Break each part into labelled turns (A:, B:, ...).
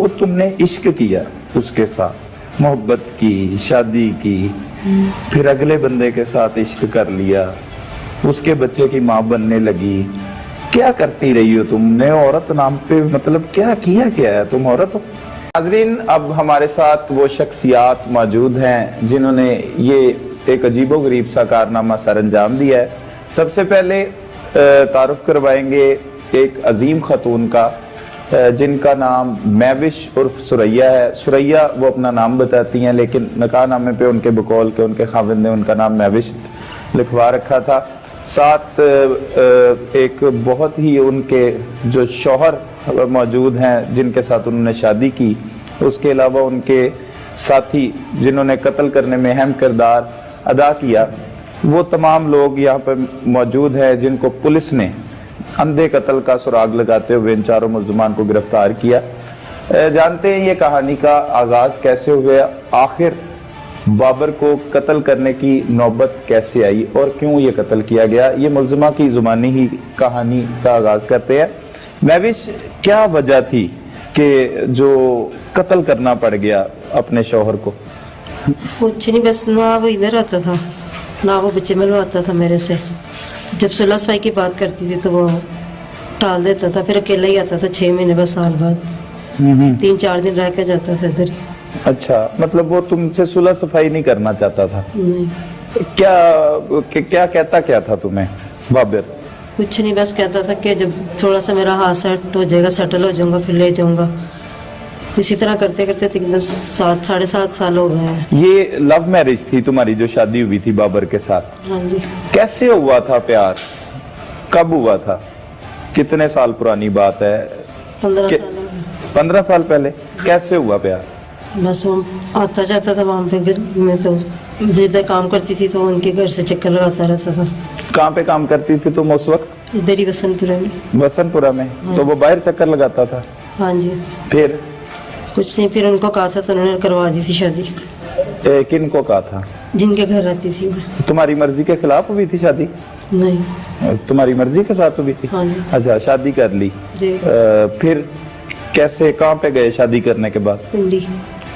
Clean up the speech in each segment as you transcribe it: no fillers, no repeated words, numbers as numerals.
A: वो तुमने इश्क किया उसके साथ, मोहब्बत की, शादी की, फिर अगले बंदे के साथ इश्क कर लिया, उसके बच्चे की माँ बनने लगी, क्या करती रही हो तुमने? औरत नाम पे मतलब क्या किया क्या है, तुम औरत हो? नाज़रीन, अब हमारे साथ वो शख्सियात मौजूद हैं जिन्होंने ये एक अजीबोगरीब सा कारनामा सर अंजाम दिया है। सबसे पहले तारुफ करवाएंगे एक अजीम खतून का जिनका नाम महविश उर्फ सुरैया है। सुरैया वो अपना नाम बताती हैं, लेकिन निकाह नामे पे उनके बकौल के उनके खाविंद ने उनका नाम महविश लिखवा रखा था। साथ एक बहुत ही उनके जो शौहर मौजूद हैं जिनके साथ उन्होंने शादी की, उसके अलावा उनके साथी जिन्होंने कत्ल करने में अहम किरदार अदा किया, वो तमाम लोग यहाँ पर मौजूद हैं जिनको पुलिस ने अंधे कत्ल का सुराग लगाते हुए इन चारों मुल्ज़िमान को गिरफ्तार किया। जानते हैं ये कहानी का आगाज कैसे हुआ, आखिर बाबर को कत्ल करने की नौबत कैसे आई और क्यों ये कत्ल किया गया। ये मुल्ज़िमा की ज़ुबानी ही कहानी का आगाज करते हैं। महविश, क्या वजह थी कि जो कत्ल करना पड़ गया अपने शौहर को?
B: कुछ नहीं, बस ना वो इधर आता था ना वो बच्चे मिलवाता था मेरे से। जब सुलह सफाई की बात करती थी तो वो टाल देता था, फिर अकेला ही आता था 6 महीने बस साल बाद 3-4 दिन रह के जाता था इधर।
A: अच्छा, मतलब वो तुमसे सुलह सफाई नहीं करना चाहता था?
B: नहीं।
A: क्या कहता क्या था तुम्हें बाबर?
B: कुछ नहीं, बस कहता था कि जब थोड़ा सा मेरा हाथ सेट हो जाएगा, सेटल हो जाऊंगा, फिर ले जाऊंगा। इसी तरह करते करते तकरीबन 7-7.5 साल हो गए हैं।
A: ये लव मैरिज थी तुम्हारी जो शादी हुई थी बाबर के साथ?
B: हाँ जी।
A: कैसे हुआ था प्यार, कब हुआ था, कितने साल पुरानी बात है?
B: 15 साल हो गए।
A: 15 साल पहले कैसे हुआ प्यार?
B: बस वो आता जाता था वहाँ पे घर में, तो जिधर काम करती थी तो उनके घर से चक्कर लगाता रहता था।
A: कहाँ पे काम करती थी तुम उस वक्त?
B: इधर ही वसंतपुरा में।
A: वसंतपुरा में? तो वो बाहर चक्कर लगाता था?
B: हाँ जी।
A: फिर
B: कुछ नहीं, फिर उनको कहा था तो उन्होंने करवा दी थी शादी।
A: किन को कहा था?
B: जिनके घर रहती थी मैं।
A: तुम्हारी मर्जी के खिलाफ हुई थी शादी?
B: नहीं।
A: तुम्हारी मर्जी के साथ हुई थी?
B: हाँ जी।
A: अच्छा, शादी कर ली
B: जी।
A: फिर कैसे, कहाँ पे गए शादी करने के बाद?
B: पिंडी।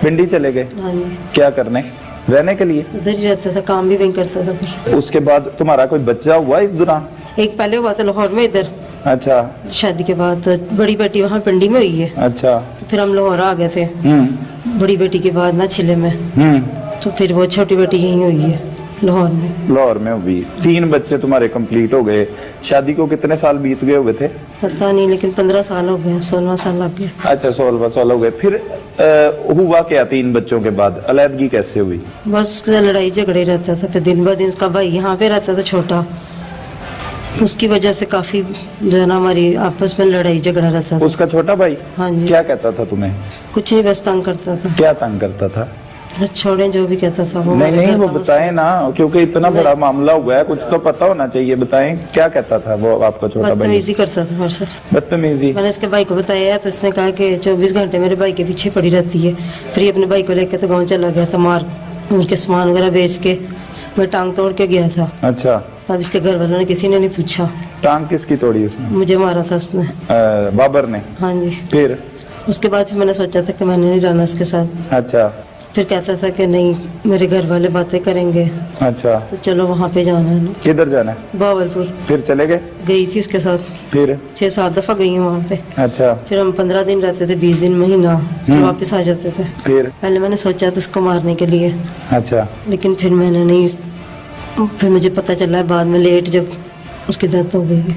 A: पिंडी चले गए?
B: हाँ जी।
A: क्या करने, रहने के लिए?
B: उधर ही रहता था, काम भी वहीं करता था। फिर
A: उसके बाद तुम्हारा कोई बच्चा हुआ इस दौरान?
B: एक पहले हुआ था लाहौर में इधर।
A: अच्छा।
B: शादी के बाद तो बड़ी बेटी वहाँ पिंडी में हुई है।
A: अच्छा।
B: तो फिर हम लाहौर आ गए थे बड़ी बेटी के बाद ना छिले में। तो फिर वो छोटी बेटी यहीं हुई है लाहौर में।
A: लाहौर में हुई। 3 बच्चे तुम्हारे कंप्लीट हो गए। शादी को कितने साल बीत गए हुए थे?
B: पता नहीं, लेकिन 15 साल हो गए, 16वां साल लग गया।
A: अच्छा, 16 साल हो गए। फिर हुआ क्या 3 बच्चों के बाद? अलैदगी कैसे हुई?
B: बस लड़ाई झगड़े रहता था। फिर दिन ब दिन उसका भाई यहाँ पे रहता था छोटा, उसकी वजह से काफी जो है ना हमारी आपस में लड़ाई झगड़ा रहता था।
A: उसका छोटा भाई?
B: हाँ जी।
A: क्या कहता था तुम्हें?
B: कुछ नहीं, बस तंग करता था।
A: क्या तंग करता था?
B: छोड़े जो भी कहता था वो।
A: नहीं, वो बताएं ना, क्योंकि इतना बड़ा मामला हुआ है, कुछ तो पता होना चाहिए। बताएं क्या कहता था वो आपका छोटा भाई?
B: बदतमीजी करता था हमारे साथ।
A: बदतमीजी?
B: मैंने इसके भाई को बताया तो इसने कहा कि 24 घंटे मेरे भाई के पीछे पड़ी रहती है। फिर ये अपने भाई को लेकर तो गाँव चला गया था, मार उनके सामान वगैरह बेच के मैं टांग तोड़ के गया था।
A: अच्छा।
B: तब इसके घर वालों ने किसी ने नहीं पूछा।
A: टांग किसकी तोड़ी उसने?
B: मुझे मारा था उसने।
A: बाबर ने?
B: हाँ जी।
A: फिर
B: उसके बाद फिर मैंने सोचा था कि मैंने नहीं रहना इसके साथ।
A: अच्छा।
B: फिर कहता था कि नहीं मेरे घर वाले बातें करेंगे।
A: अच्छा।
B: तो चलो वहाँ पे जाना है ना।
A: किधर जाना है?
B: बावलपुर।
A: फिर चले गए?
B: गई थी उसके साथ।
A: फिर
B: 6-7 दफा गई हूँ वहाँ पे।
A: अच्छा।
B: फिर हम 15 दिन रहते थे, 20 दिन, महीना, फिर वापस आ जाते थे।
A: फिर
B: पहले मैंने सोचा था इसको मारने के लिए।
A: अच्छा।
B: लेकिन फिर मैंने नहीं, फिर मुझे पता चला है बाद में लेट जब उसकी डेथ हो गई।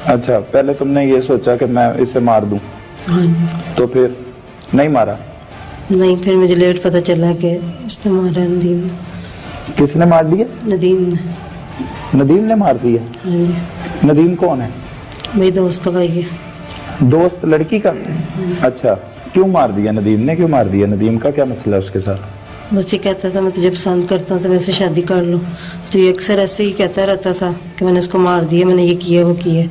A: अच्छा, पहले तुमने ये सोचा कि मैं इसे मार दूं?
B: हाँ जी।
A: तो फिर नहीं मारा?
B: नहीं, फिर मुझे लेट पता चला कि इसने मारा है नदीम ने।
A: किसने मार दिया?
B: नदीम ने।
A: नदीम ने मार दिया?
B: हाँ जी।
A: नदीम कौन है?
B: मेरी दोस्त का भाई है।
A: दोस्त लड़की का? अच्छा, क्यों मार दिया नदीम ने? क्यों मार दिया? नदीम का क्या मसला है उसके साथ?
B: मुझसे कहता था मैं तुझे पसंद करता हूँ तो वैसे शादी कर लो। तो ये अक्सर ऐसे ही कहता रहता था कि मैंने इसको मार दिया, मैंने ये किया वो किया।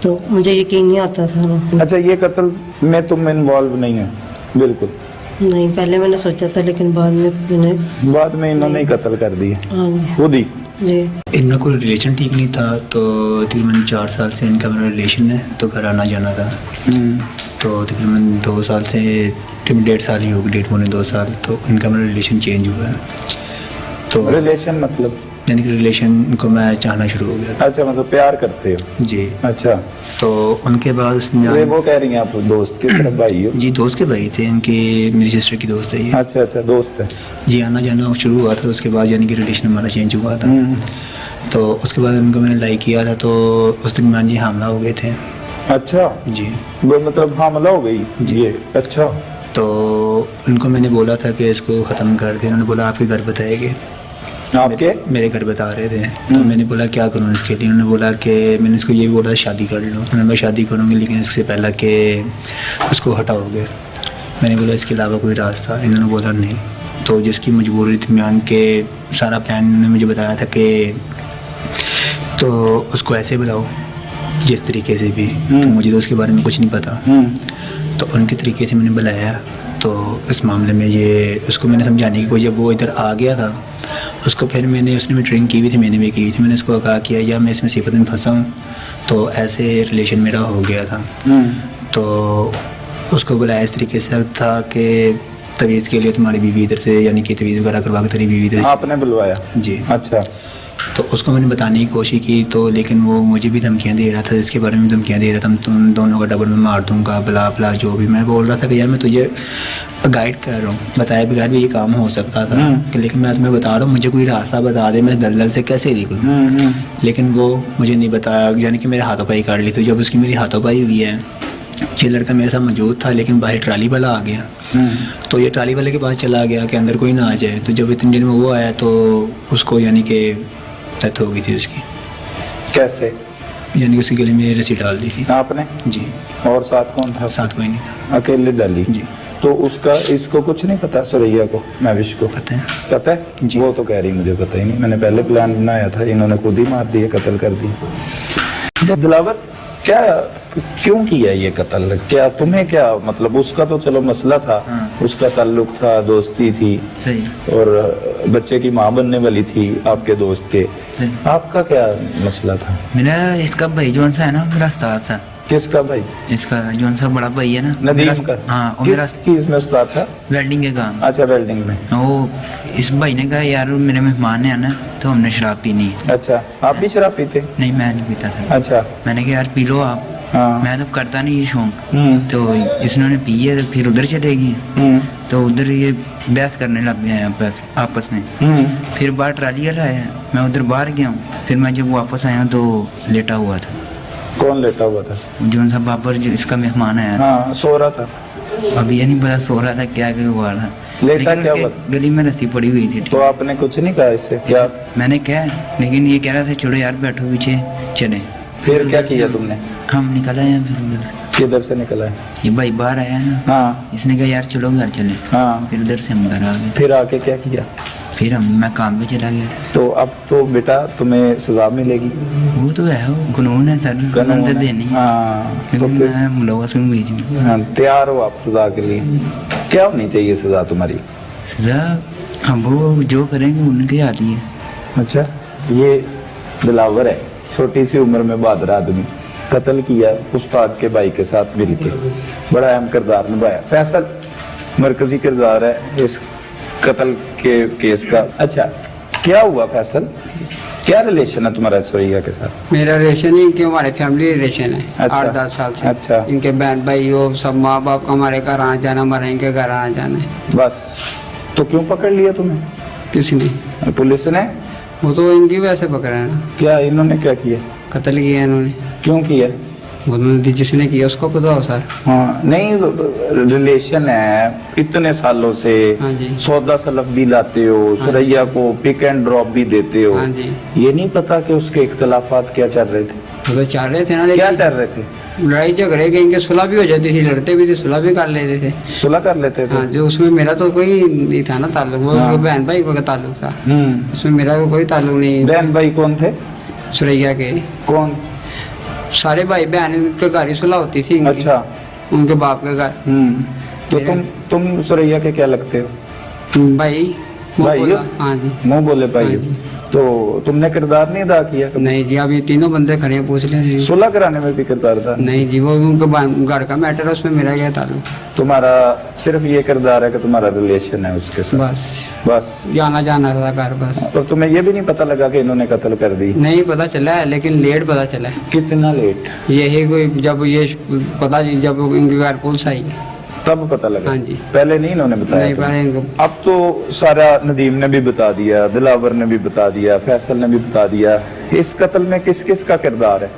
B: तो मुझे यकीन नहीं आता था ना।
A: अच्छा, ये कत्ल में तुम इन्वॉल्व नहीं है? बिल्कुल
B: नहीं, पहले मैंने सोचा था लेकिन बाद में
A: इन्होंने ही कत्ल कर दिया
B: हाँ जी।
A: खुद ही?
B: जी।
C: इनका कोई रिलेशन ठीक नहीं था, तो तकरीबन 4 साल से इनका मेरा रिलेशन है, तो घर आना जाना था। تو تقریباً 2 سال سے 1.5 سال ہی ہوگی, 1.5 سال, تو ان کا میرا ریلیشن چینج ہوا ہے. تو
A: ریلیشن مطلب
C: یعنی کہ ریلیشن کو میں چاہنا شروع ہو گیا تھا.
A: اچھا, مطلب پیار کرتے ہو.
C: جی.
A: اچھا,
C: تو ان کے بعد
A: یہ وہ کہہ رہی ہیں آپ دوست کی طرف بھائی ہو؟
C: جی دوست کے بھائی تھے, ان کی میری سسٹر کی دوست ہے یہ.
A: اچھا اچھا, دوست ہے.
C: جی, آنا جانا شروع ہوا تھا. اس کے بعد یعنی کہ ریلیشن ہمارا چینج ہوا تھا. تو اس کے بعد ان کو میں نے لائک کیا تھا, تو اس درمیان یہ حاملہ ہو گئے تھے.
A: اچھا
C: جی,
A: وہ مطلب حاملہ ہو گئی جی. اچھا,
C: تو ان کو میں نے بولا تھا کہ اس کو ختم کر دیں. انہوں نے بولا آپ کے گھر بتائے گے.
A: آپ کے
C: میرے گھر بتا رہے تھے. تو میں نے بولا کیا کروں اس کے لیے. انہوں نے بولا کہ میں نے اس کو یہ بھی بولا شادی کر لو. انہوں نے میں شادی کروں گی لیکن اس سے پہلا کہ اس کو ہٹاؤ گے. میں نے بولا اس کے علاوہ کوئی راستہ. انہوں نے بولا نہیں. تو جس کی مجبوری درمیان کے سارا پلان انہوں نے مجھے بتایا تھا کہ تو اس کو ایسے بلاؤ جس طریقے سے بھی, کہ مجھے تو اس کے بارے میں کچھ نہیں پتا. تو ان کے طریقے سے میں نے بلایا. تو اس معاملے میں یہ اس کو میں نے سمجھانے کی کوئی, جب وہ ادھر آ گیا تھا اس کو پھر میں نے, اس نے بھی ٹریننگ کی ہوئی تھی, میں نے بھی کی تھی. میں نے اس کو کہا کیا یا میں اس مصیبت میں پھنسا ہوں. تو ایسے ریلیشن میرا ہو گیا تھا. تو اس کو بلایا اس طریقے سے تھا کہ تویز کے لیے تمہاری بیوی ادھر سے, یعنی کہ تویز وغیرہ کروا کے تیری بیوی ادھر.
A: آپ نے بلوایا؟
C: جی.
A: اچھا.
C: تو اس کو میں نے بتانے کی کوشش کی, تو لیکن وہ مجھے بھی دھمکیاں دے رہا تھا, اس کے بارے میں دھمکیاں دے رہا تھا, تم دونوں کا ڈبل میں مار دوں گا, بلا بلا جو بھی. میں بول رہا تھا کہ یار میں تجھے گائیڈ کر رہا ہوں, بتائے بغیر بھی یہ کام ہو سکتا تھا, لیکن میں تمہیں بتا رہا ہوں مجھے کوئی راستہ بتا دے, میں دلدل سے کیسے نکلوں. لیکن وہ مجھے نہیں بتایا, یعنی کہ میرے ہاتھوں پائی کر لی. تو جب اس کی میری ہاتھوں پائی ہوئی ہے, یہ لڑکا میرے ساتھ موجود تھا لیکن باہر ٹرالی والا آ گیا. تو یہ ٹرالی والے کے پاس چلا گیا کہ اندر کوئی نہ آ جائے. تو جب اتنے دن میں وہ آیا تو اس کو یعنی کہ ڈیتھ ہو گئی تھی اس کی.
A: کیسے؟
C: یعنی اس کے گلے میں رسی ڈال دی تھی.
A: آپ نے؟
C: جی.
A: اور ساتھ کون تھا؟
C: ساتھ کوئی نہیں تھا,
A: اکیلے ڈالی.
C: جی.
A: تو اس کا اس کو کچھ نہیں پتا, سریا کو, محوش کو
C: پتہ ہے.
A: پتہ ہے
C: جی.
A: وہ تو کہہ رہی مجھے پتہ ہی نہیں, میں نے پہلے پلان بنایا تھا, انہوں نے خود ہی مار دیا, قتل کر دیا. دلاور کیا کیوں کیا یہ قتل؟ کیا تمہیں کیا مطلب, اس کا تو چلو مسئلہ تھا, اس کا تعلق تھا, دوستی تھی,
C: صحیح,
A: اور بچے کی ماں بننے والی تھی آپ کے دوست کے, آپ کا کیا مسئلہ تھا؟
D: میرا اس کا بھائی جون سا ہے نا, میرا استاد تھا.
A: کس کا بھائی؟
D: اس کا جون سا بڑا بھائی ہے نا,
A: ندیم کا.
D: ہاں, وہ میرا
A: کس چیز میں استاد تھا؟
D: ویلڈنگ کے کام.
A: اچھا, ویلڈنگ میں.
D: وہ اس بھائی نے کہا یار میرے مہمان ہیں نا, تو ہم نے شراب پینی ہے.
A: اچھا, آپ بھی شراب پیتے؟
D: نہیں, میں نہیں پیتا تھا.
A: اچھا.
D: میں نے کہا یار پی لو آپ.
A: ہاں.
D: میں تو کرتا نہیں یہ شوق. تو اس نے پی ہے, تو پھر ادھر چلے گئی. تو ادھر یہ بحث کرنے لگ گئے ہیں آپس میں. پھر باہر ٹرالی والا آیا, میں ادھر باہر گیا ہوں. پھر میں جب واپس آیا ہوں تو لیٹا ہوا تھا.
A: کون لیٹا ہوا تھا؟
D: جون سا بابر, جو اس کا مہمان آیا تھا.
A: ہاں, سو رہا تھا.
D: اب یہ نہیں پتا سو رہا تھا کیا ہوا تھا,
A: لیٹا
D: لیکن
A: کیا
D: اس کے
A: ہوا؟
D: گلی میں رسی پڑی ہوئی تھی.
A: تو آپ نے کچھ نہیں کہا اس سے؟ کیا
D: میں نے کہا, لیکن یہ کہہ رہا تھا چھوڑو یار بیٹھو پیچھے چلے.
A: پھر کیا کیا تم نے؟
D: ہم نکل آئے ہیں. پھر ادھر
A: کدھر سے نکلا ہے؟
D: یہ بھائی باہر آیا نا,
A: ہاں.
D: اس نے کہا یار چلو گھر چلے.
A: ہاں.
D: پھر ادھر سے ہم گھر آ گئے.
A: پھر آ کے کیا کیا؟
D: پھر میں کام پہ چلا گیا.
A: تو اب تو بیٹا تمہیں سزا ملے گی.
D: وہ تو ہے, وہ قانون ہے سر,
A: قانون
D: اندر
A: ہے.
D: دینی ہے.
A: ہاں, تو
D: لیکن
A: پھر
D: میں ملوث ہوں بیچ میں.
A: ہاں, تیار ہو آپ سزا کے لیے؟ کیا ہونی چاہیے سزا تمہاری؟
D: سزا اب وہ جو کریں گے ان کے آتی ہے.
A: اچھا, یہ دلاور ہے, چھوٹی سی عمر میں بہادر آدمی, قتل کیا استاد کے بھائی کے ساتھ مل کے, بڑا اہم کردار نبھایا. فیصل مرکزی کردار ہے اس قتل کے کیس کا. اچھا, کیا ہوا فیصل, کیا ریلیشن ہے تمہارا سوریا کے ساتھ؟
E: میرا ریلیشن ہی کہ ہمارے فیملی ریلیشن ہے.
A: اچھا.
E: 8-10 سال سے.
A: اچھا.
E: ان کے بہن بھائی ہو سب, ماں باپ ہمارے گھر آنا جانا, ہمارے ان کے گھر آنا جانا ہے.
A: بس, تو کیوں پکڑ لیا تمہیں
E: کسی نے؟
A: پولیس نے؟
E: وہ تو ان کی وجہ سے پکڑا ہے نا.
A: کیا انہوں نے کیا کیا؟
E: قتل کیا انہوں نے.
A: کیوں کیا؟
E: انہوں نے جس نے کیا اس کو پتا ہو سر.
A: ہاں, نہیں ریلیشن ہے اتنے سالوں سے,
E: ہاں جی.
A: سودا سلف بھی لاتے ہو, سریا کو پک اینڈ ڈراپ بھی دیتے ہو,
E: ہاں جی.
A: یہ نہیں پتا کہ اس کے اختلافات کیا چل رہے تھے؟
E: وہ تو چل رہے تھے نا,
A: کیا
E: لیکن
A: چل رہے تھے؟
E: لڑائی جھگڑے کے ان کے صلح بھی ہو جاتی تھی, لڑتے بھی تھے, صلح بھی کر لیتے تھے.
A: صلح کر لیتے تھے.
E: ہاں, جو اس میں میرا تو کوئی نہیں تھا نا تعلق, وہ بہن بھائی کو تعلق تھا. اس میں میرا کوئی تعلق نہیں.
A: بہن بھائی کون تھے؟
E: سریا کے
A: کون؟
E: سارے بھائی بہن کے گھر ہی صلح ہوتی تھی.
A: اچھا,
E: ان کے باپ کے گھر.
A: تو تم سریا کے کیا لگتے ہو؟
E: بھائی वो
A: भाई
E: बोला, हाँ जी।
A: मुंह बोले भाई
E: हाँ जी।
A: तो तुमने किरदार नहीं अदा किया कभी?
E: नहीं जी, अब ये तीनों बंदे खड़े हैं, पूछ लें जी।
A: सुलह कराने में भी किरदार अदा नहीं?
E: नहीं जी, वो उनके घर का मैटर है, उसमें मेरा क्या ताल्लुक।
A: तुम्हारा सिर्फ ये किरदार है कि तुम्हारा रिलेशन है उसके साथ,
E: बस
A: बस।
E: जाना जाना था घर बस।
A: तो तुम्हें ये भी नहीं पता लगा कि इन्होंने कत्ल कर दी?
E: नहीं पता चला है, लेकिन लेट पता चला है।
A: कितना लेट?
E: यही कोई जब ये पता जब इनके घर पुलिस आई,
A: तब पता लगा?
E: हाँ जी।
A: पहले नहीं इन्होंने बताया
E: नहीं
A: तुम्हें?
E: पहले इनको।
A: अब तो सारा नदीम ने भी बता दिया, दिलावर ने भी बता दिया, फैसल ने भी बता दिया। इस कत्ल में किस किस का किरदार है?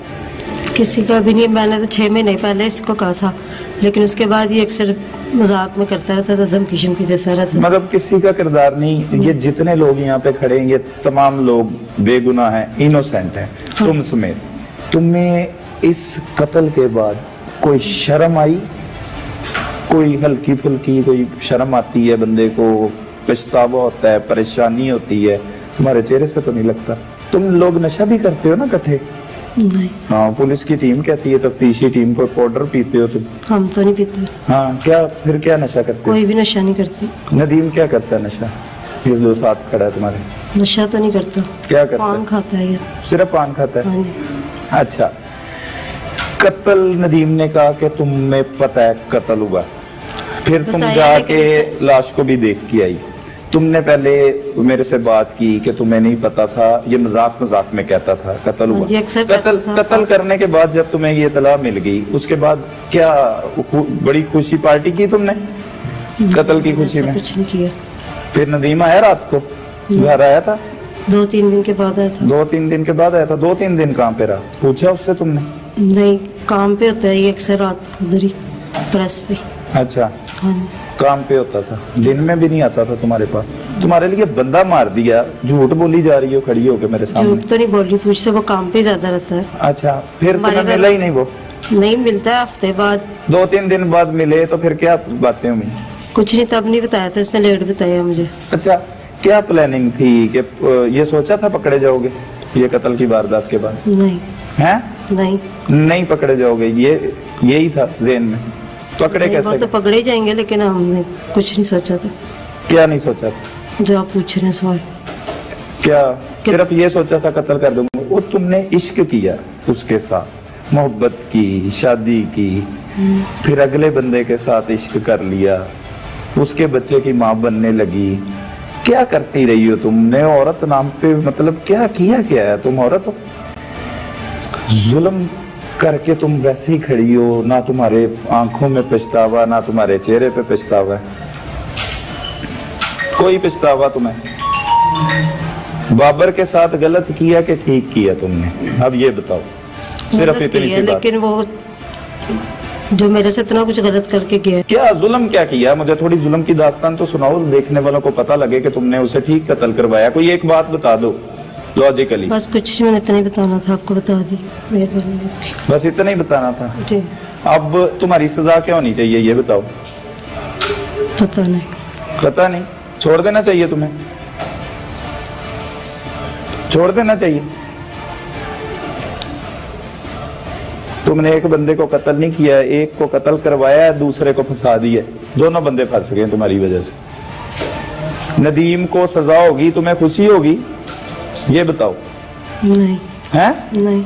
B: किसी का भी नहीं। मैंने तो 6 महीने पहले इसको कहा था, लेकिन उसके बाद ये अक्सर मजाक में करता रहता था, धमकी शमकी देता रहता था।
A: मतलब किसी का किरदार नहीं। ये जितने लोग यहाँ पे खड़े हैं, ये तमाम लोग बेगुनाह हैं, इनोसेंट हैं, तुम समेत। तुम्हें इस कत्ल के बाद कोई शर्म आई? कोई हल्की फुल्की कोई शर्म आती है बंदे को, पछतावा होता है, परेशानी होती है? तुम्हारे चेहरे से तो नहीं लगता। तुम लोग नशा भी करते हो ना इकट्ठे?
B: नहीं,
A: हाँ, पुलिस की टीम कहती है, तफ्तीशी टीम को, पाउडर पीते हो तुम?
B: हम तो नहीं पीते,
A: हाँ, क्या फिर क्या नशा करते हो?
B: कोई भी नशा नहीं करती।
A: नदीम क्या करता है नशा? ये जो साथ खड़ा है तुम्हारे,
B: नशा तो नहीं करता,
A: क्या करता
B: पान
A: है?
B: खाता है ये।
A: सिर्फ पान खाता है?
B: हाँ जी।
A: अच्छा, कत्ल नदीम ने कहा कि तुम्हें पता है कत्ल हुआ, फिर तुम
B: बताया,
A: जाके
B: लेकिन
A: लाश को भी देख के आई। तुमने पहले मेरे से बात की कि तुम्हें नहीं पता था, ये मजाक मजाक में कहता था कत्ल हुआ।
B: जी, अक्सर कहता था।
A: कत्ल करने के बाद जब तुम्हें ये इतला मिल गई, उसके बाद क्या बड़ी खुशी पार्टी की तुमने कत्ल की खुशी
B: ऐसा
A: में?
B: कुछ नहीं किया।
A: फिर नदीम आया रात को, घर आया था?
B: 2-3 दिन के बाद आया था।
A: 2-3 दिन के बाद आया था। 2-3 दिन कहाँ पे रहा, पूछा उससे तुमने?
B: नहीं, काम पे होता है ये अक्सर रात को उधर ही प्रेस पे।
A: अच्छा,
B: हाँ जी।
A: काम पे होता था, दिन में भी नहीं आता था तुम्हारे पास? तुम्हारे लिए बंदा मार दिया, झूठ बोली जा रही हो खड़ी होके मेरे
B: झूठ
A: सामने।
B: तो नहीं बोली, मुझसे वो काम पे ज्यादा रहता है।
A: अच्छा, फिर
B: हमारे
A: तुम्हें
B: घर-
A: मिला ही नहीं वो?
B: नहीं मिलता है, हफ्ते बाद।
A: 2-3 दिन बाद मिले तो फिर क्या बातें हुई?
B: कुछ नहीं, तब नहीं बताया था, इसने लेट बताया मुझे।
A: अच्छा, क्या प्लानिंग थी कि ये सोचा था पकड़े जाओगे ये कत्ल की वारदात के बाद?
B: नहीं,
A: हैं?
B: नहीं,
A: नहीं पकड़े जाओगे, ये यही था जेहन में? पकड़े
B: नहीं, वो
A: कैसे?
B: तो पकड़े ही जाएंगे, लेकिन हमने कुछ नहीं सोचा था।
A: क्या नहीं सोचा था?
B: जो आप पूछ रहे हैं सवाल।
A: क्या सिर्फ ये सोचा था कत्ल कर दूंगा? वो तुमने इश्क किया उसके साथ, मोहब्बत की, शादी की, फिर अगले बंदे के साथ इश्क कर लिया, उसके बच्चे की माँ बनने लगी। क्या करती रही हो तुमने? औरत नाम पे मतलब क्या किया क्या है? तुम औरत हो, जुल्म करके तुम वैसे ही खड़ी हो, ना तुम्हारे आंखों में पछतावा, ना तुम्हारे चेहरे पे पछतावा है, कोई पछतावा तुम्हें? बाबर के साथ गलत किया कि ठीक किया तुमने? अब ये बताओ, सिर्फ
B: गलत
A: इतनी
B: किया,
A: सी बात।
B: लेकिन वो जो मेरे से इतना कुछ गलत करके गया है।
A: क्या जुल्म क्या किया? मुझे थोड़ी जुल्म की दास्तान तो सुनाओ, देखने वालों को पता लगे कि तुमने उसे ठीक कत्ल करवाया। कोई एक बात बता दो लॉजिकली।
B: बस कुछ नहीं, मैंने इतना ही बताना था, आपको बता दी, मेहरबानी आपकी।
A: बस इतना ही बताना था।
B: जी,
A: अब तुम्हारी सजा क्या होनी चाहिए ये बताओ?
B: पता नहीं।
A: पता नहीं, छोड़ देना चाहिए तुम्हें, छोड़ देना चाहिए। तुमने एक बंदे को कत्ल नहीं किया, एक को कत्ल करवाया है, दूसरे को फंसा दिया, दोनों बंदे फंस गए तुम्हारी वजह से। नदीम को सजा होगी, तुम्हें खुशी होगी? ये बताओ।
B: नहीं,
A: हैं?
B: नहीं,